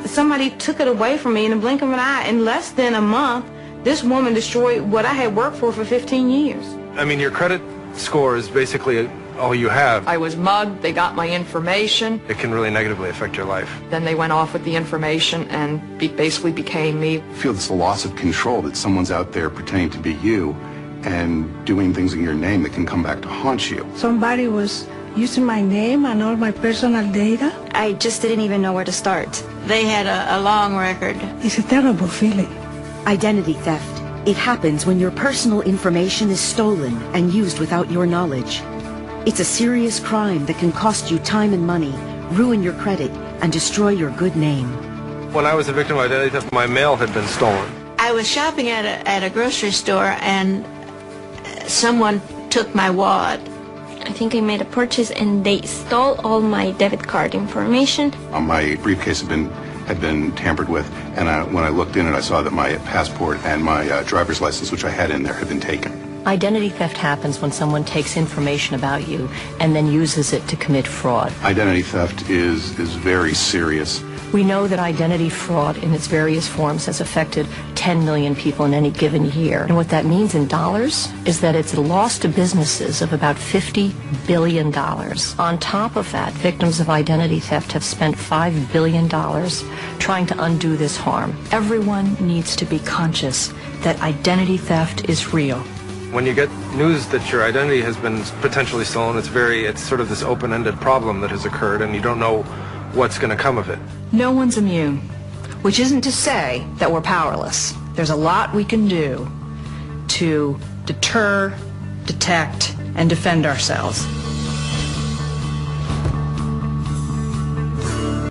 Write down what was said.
somebody took it away from me in the blink of an eye. In less than a month, this woman destroyed what I had worked for 15 years. I mean, your credit score is basically all you have. I was mugged, they got my information. It can really negatively affect your life. Then they went off with the information and basically became me. I feel it's a loss of control that someone's out there pretending to be you and doing things in your name that can come back to haunt you. Somebody was using my name and all my personal data. I just didn't even know where to start. They had a long record. It's a terrible feeling. Identity theft. It happens when your personal information is stolen and used without your knowledge. It's a serious crime that can cost you time and money, ruin your credit, and destroy your good name. When I was a victim of identity theft, my mail had been stolen. I was shopping at a grocery store and someone took my wallet. I think I made a purchase and they stole all my debit card information. My briefcase had been tampered with, and when I looked in it, I saw that my passport and my driver's license, which I had in there, had been taken. Identity theft happens when someone takes information about you and then uses it to commit fraud. Identity theft is very serious. We know that identity fraud in its various forms has affected 10 million people in any given year. And what that means in dollars is that it's a loss to businesses of about $50 billion. On top of that, victims of identity theft have spent $5 billion trying to undo this harm. Everyone needs to be conscious that identity theft is real. When you get news that your identity has been potentially stolen, it's sort of this open-ended problem that has occurred, and you don't know what's going to come of it. No one's immune, which isn't to say that we're powerless. There's a lot we can do to deter, detect, and defend ourselves.